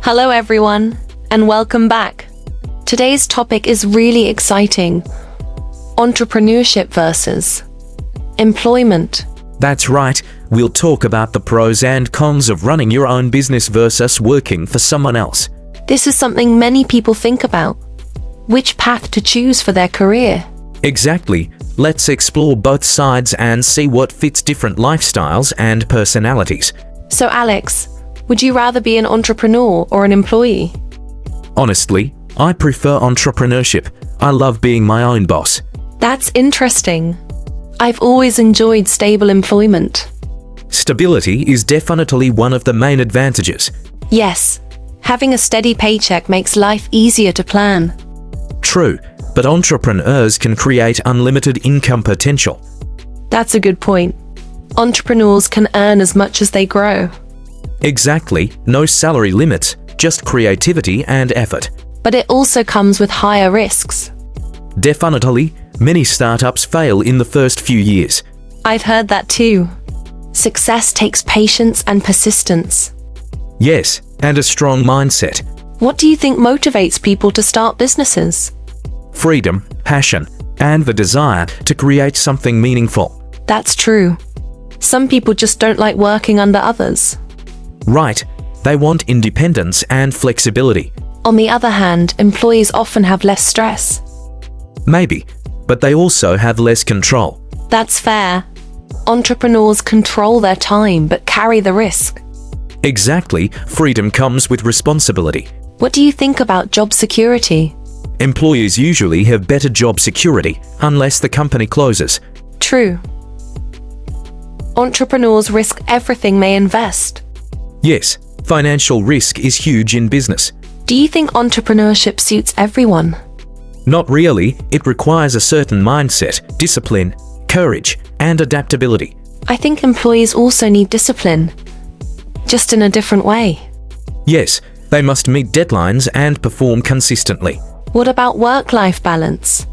Hello everyone, and welcome back. Today's topic is really exciting. Entrepreneurship versus employment. That's right, we'll talk about the pros and cons of running your own business versus working for someone else. This is something many people think about. Which path to choose for their career? Exactly, let's explore both sides and see what fits different lifestyles and personalities. So Alex, would you rather be an entrepreneur or an employee? Honestly, I prefer entrepreneurship. I love being my own boss. That's interesting. I've always enjoyed stable employment. Stability is definitely one of the main advantages. Yes, having a steady paycheck makes life easier to plan. True, but entrepreneurs can create unlimited income potential. That's a good point. Entrepreneurs can earn as much as they grow. Exactly, no salary limits, just creativity and effort. But it also comes with higher risks. Definitely, many startups fail in the first few years. I've heard that too. Success takes patience and persistence. Yes, and a strong mindset. What do you think motivates people to start businesses? Freedom, passion, and the desire to create something meaningful. That's true. Some people just don't like working under others. Right, they want independence and flexibility. On the other hand, employees often have less stress. Maybe, but they also have less control. That's fair. Entrepreneurs control their time but carry the risk. Exactly, freedom comes with responsibility. What do you think about job security? Employees usually have better job security, unless the company closes. True. Entrepreneurs risk everything they invest. Yes, financial risk is huge in business. Do you think entrepreneurship suits everyone? Not really, it requires a certain mindset, discipline, courage, and adaptability. I think employees also need discipline, just in a different way. Yes, they must meet deadlines and perform consistently. What about work-life balance?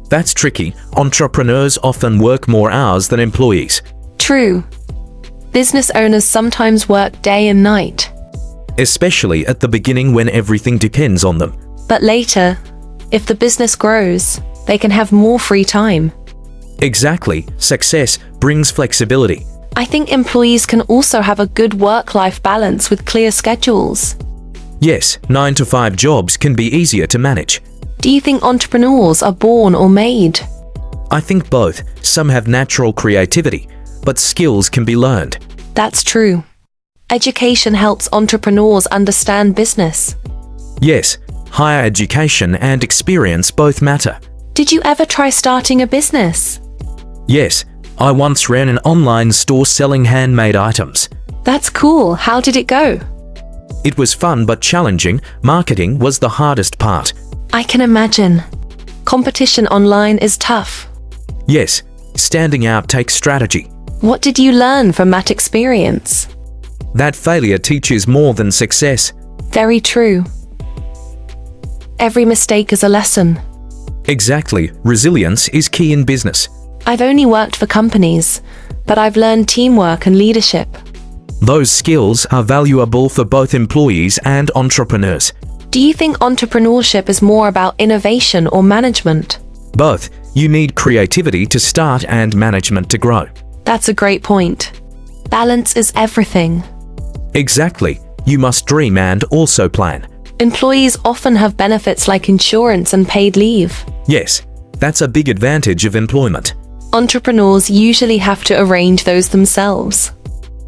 That's tricky. Entrepreneurs often work more hours than employees. True. Business owners sometimes work day and night. Especially at the beginning when everything depends on them. But later, if the business grows, they can have more free time. Exactly, success brings flexibility. I think employees can also have a good work-life balance with clear schedules. Yes, 9-to-5 jobs can be easier to manage. Do you think entrepreneurs are born or made? I think both. Some have natural creativity, but skills can be learned. That's true. Education helps entrepreneurs understand business. Yes, higher education and experience both matter. Did you ever try starting a business? Yes, I once ran an online store selling handmade items. That's cool. How did it go? It was fun but challenging. Marketing was the hardest part. I can imagine. Competition online is tough. Yes, standing out takes strategy. What did you learn from that experience? That failure teaches more than success. Very true. Every mistake is a lesson. Exactly, resilience is key in business. I've only worked for companies, but I've learned teamwork and leadership. Those skills are valuable for both employees and entrepreneurs. Do you think entrepreneurship is more about innovation or management? Both. You need creativity to start and management to grow. That's a great point. Balance is everything. Exactly. You must dream and also plan. Employees often have benefits like insurance and paid leave. Yes, that's a big advantage of employment. Entrepreneurs usually have to arrange those themselves.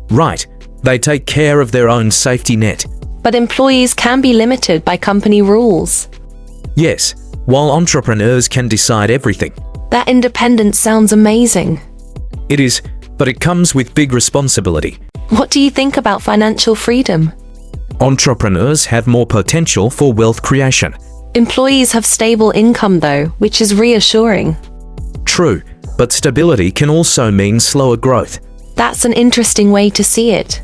Right. They take care of their own safety net. But employees can be limited by company rules. Yes, while entrepreneurs can decide everything. That independence sounds amazing. It is, but it comes with big responsibility. What do you think about financial freedom? Entrepreneurs have more potential for wealth creation. Employees have stable income though, which is reassuring. True, but stability can also mean slower growth. That's an interesting way to see it.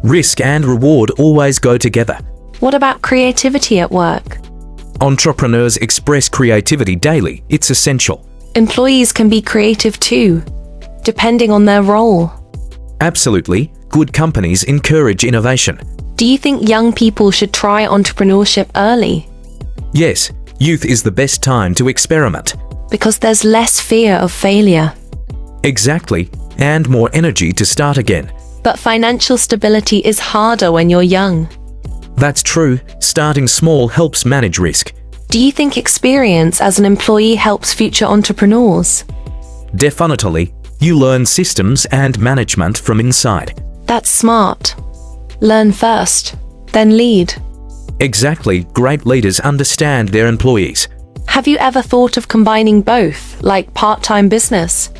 Risk and reward always go together. What about creativity at work? Entrepreneurs express creativity daily. It's essential. Employees can be creative too, depending on their role. Absolutely, good companies encourage innovation. Do you think young people should try entrepreneurship early? Yes, youth is the best time to experiment. Because there's less fear of failure. Exactly, and more energy to start again. But financial stability is harder when you're young. That's true, starting small helps manage risk. Do you think experience as an employee helps future entrepreneurs? Definitely, you learn systems and management from inside. That's smart. Learn first, then lead. Exactly, great leaders understand their employees. Have you ever thought of combining both, like part-time business?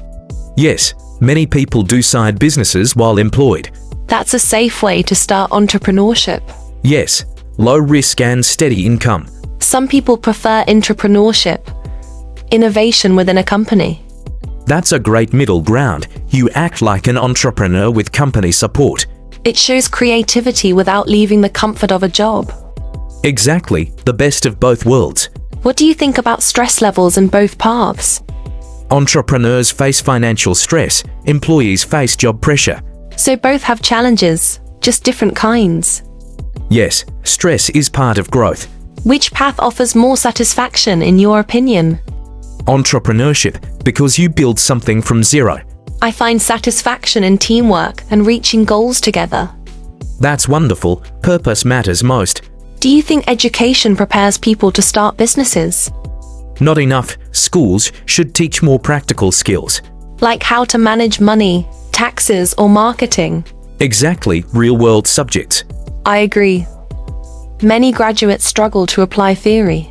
Yes, many people do side businesses while employed. That's a safe way to start entrepreneurship. Yes, low risk and steady income. Some people prefer entrepreneurship, innovation within a company. That's a great middle ground. You act like an entrepreneur with company support. It shows creativity without leaving the comfort of a job. Exactly, the best of both worlds. What do you think about stress levels in both paths? Entrepreneurs face financial stress, employees face job pressure. So both have challenges, just different kinds. Yes, stress is part of growth. Which path offers more satisfaction in your opinion? Entrepreneurship, because you build something from zero. I find satisfaction in teamwork and reaching goals together. That's wonderful. Purpose matters most. Do you think education prepares people to start businesses? Not enough. Schools should teach more practical skills. Like how to manage money, taxes, or marketing? Exactly, real-world subjects. I agree. Many graduates struggle to apply theory.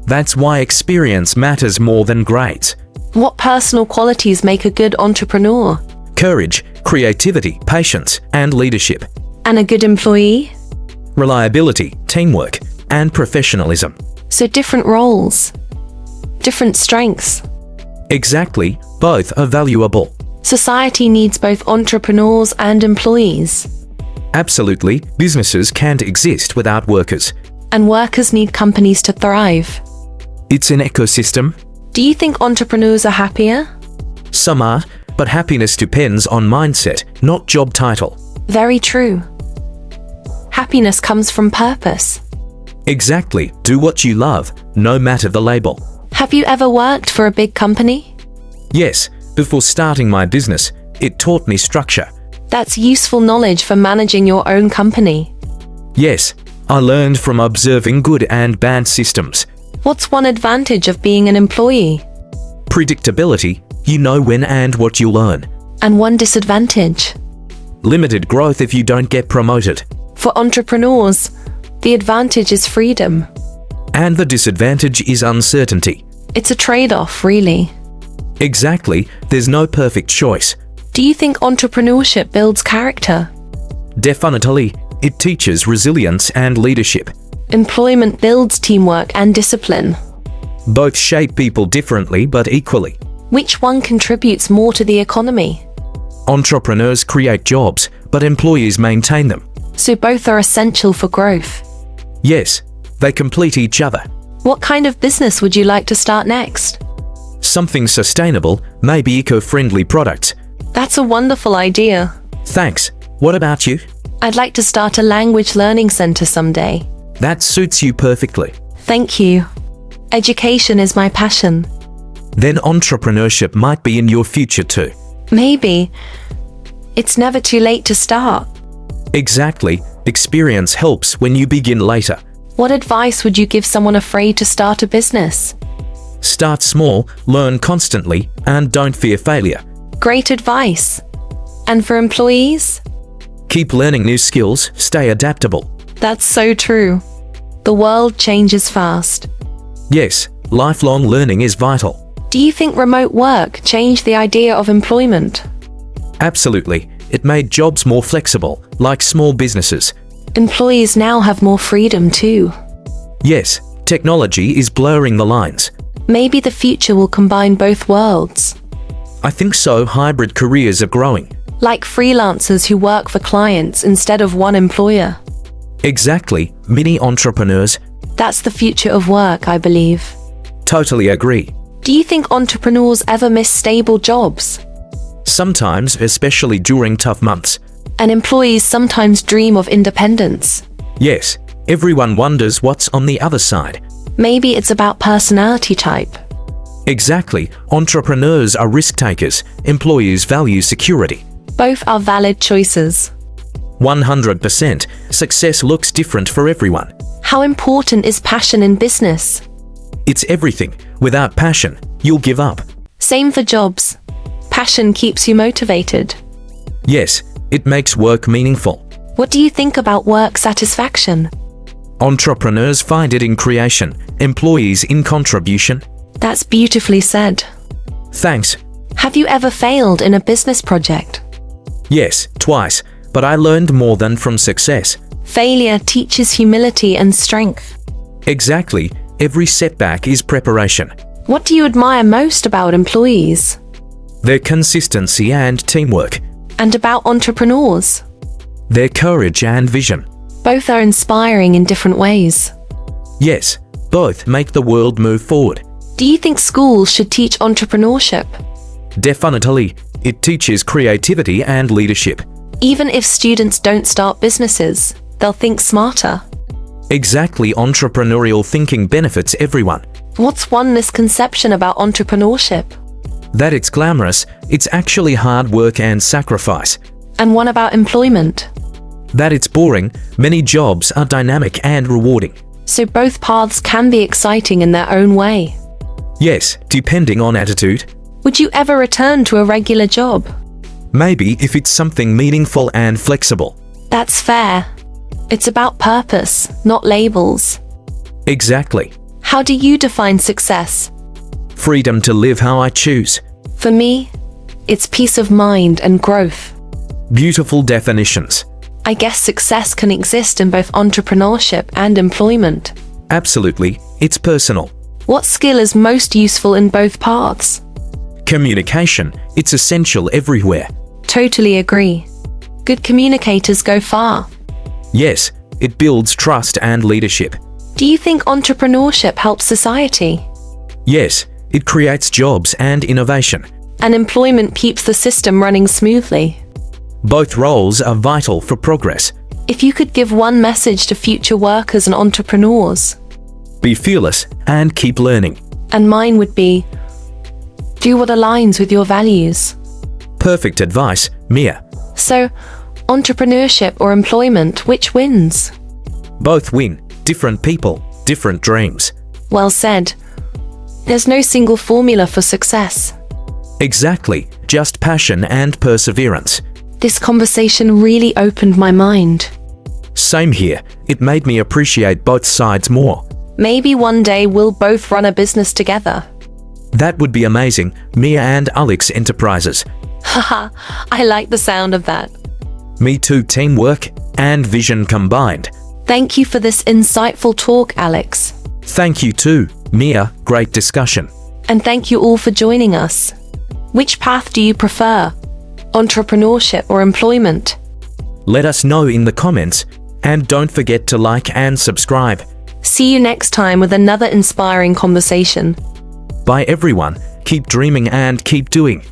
That's why experience matters more than grades. What personal qualities make a good entrepreneur? Courage, creativity, patience, and leadership. And a good employee? Reliability, teamwork, and professionalism. So different roles, different strengths. Exactly, both are valuable. Society needs both entrepreneurs and employees. Absolutely, businesses can't exist without workers. And workers need companies to thrive. It's an ecosystem. Do you think entrepreneurs are happier? Some are, but happiness depends on mindset, not job title. Very true. Happiness comes from purpose. Exactly, do what you love, no matter the label. Have you ever worked for a big company? Yes, before starting my business, it taught me structure. That's useful knowledge for managing your own company. Yes, I learned from observing good and bad systems. What's one advantage of being an employee? Predictability, you know when and what you'll earn. And one disadvantage? Limited growth if you don't get promoted. For entrepreneurs, the advantage is freedom. And the disadvantage is uncertainty. It's a trade-off, really. Exactly, there's no perfect choice. Do you think entrepreneurship builds character? Definitely, it teaches resilience and leadership. Employment builds teamwork and discipline. Both shape people differently but equally. Which one contributes more to the economy? Entrepreneurs create jobs, but employees maintain them. So both are essential for growth. Yes, they complete each other. What kind of business would you like to start next? Something sustainable, maybe eco-friendly products. That's a wonderful idea. Thanks. What about you? I'd like to start a language learning center someday. That suits you perfectly. Thank you. Education is my passion. Then entrepreneurship might be in your future too. Maybe. It's never too late to start. Exactly. Experience helps when you begin later. What advice would you give someone afraid to start a business? Start small, learn constantly, and don't fear failure. Great advice. And for employees? Keep learning new skills, stay adaptable. That's so true. The world changes fast. Yes, lifelong learning is vital. Do you think remote work changed the idea of employment? Absolutely. It made jobs more flexible, like small businesses. Employees now have more freedom too. Yes, technology is blurring the lines. Maybe the future will combine both worlds. I think so. Hybrid careers are growing. Like freelancers who work for clients instead of one employer. Exactly, mini entrepreneurs. That's the future of work, I believe. Totally agree. Do you think entrepreneurs ever miss stable jobs? Sometimes, especially during tough months. And employees sometimes dream of independence. Yes, everyone wonders what's on the other side. Maybe it's about personality type. Exactly, entrepreneurs are risk takers, employees value security. Both are valid choices. 100%, success looks different for everyone. How important is passion in business? It's everything. Without passion, you'll give up. Same for jobs. Passion keeps you motivated. Yes, it makes work meaningful. What do you think about work satisfaction? Entrepreneurs find it in creation, employees in contribution. That's beautifully said. Thanks. Have you ever failed in a business project? Yes, twice, but I learned more than from success. Failure teaches humility and strength. Exactly, every setback is preparation. What do you admire most about employees? Their consistency and teamwork. And about entrepreneurs? Their courage and vision. Both are inspiring in different ways. Yes, both make the world move forward. Do you think schools should teach entrepreneurship? Definitely, it teaches creativity and leadership. Even if students don't start businesses, they'll think smarter. Exactly, entrepreneurial thinking benefits everyone. What's one misconception about entrepreneurship? That it's glamorous, it's actually hard work and sacrifice. And one about employment? That it's boring, many jobs are dynamic and rewarding. So both paths can be exciting in their own way. Yes, depending on attitude. Would you ever return to a regular job? Maybe if it's something meaningful and flexible. That's fair. It's about purpose, not labels. Exactly. How do you define success? Freedom to live how I choose. For me, it's peace of mind and growth. Beautiful definitions. I guess success can exist in both entrepreneurship and employment. Absolutely, it's personal. What skill is most useful in both paths? Communication, it's essential everywhere. Totally agree. Good communicators go far. Yes, it builds trust and leadership. Do you think entrepreneurship helps society? Yes, it creates jobs and innovation. And employment keeps the system running smoothly. Both roles are vital for progress. If you could give one message to future workers and entrepreneurs? Be fearless and keep learning. And mine would be, do what aligns with your values. Perfect advice, Mia. So, entrepreneurship or employment, which wins? Both win. Different people, different dreams. Well said. There's no single formula for success. Exactly, just passion and perseverance. This conversation really opened my mind. Same here, it made me appreciate both sides more. Maybe one day we'll both run a business together. That would be amazing, Mia and Alex Enterprises. Haha, I like the sound of that. Me too, teamwork and vision combined. Thank you for this insightful talk, Alex. Thank you too, Mia, great discussion. And thank you all for joining us. Which path do you prefer? Entrepreneurship or employment? Let us know in the comments, and don't forget to like and subscribe. See you next time with another inspiring conversation. Bye everyone, keep dreaming and keep doing.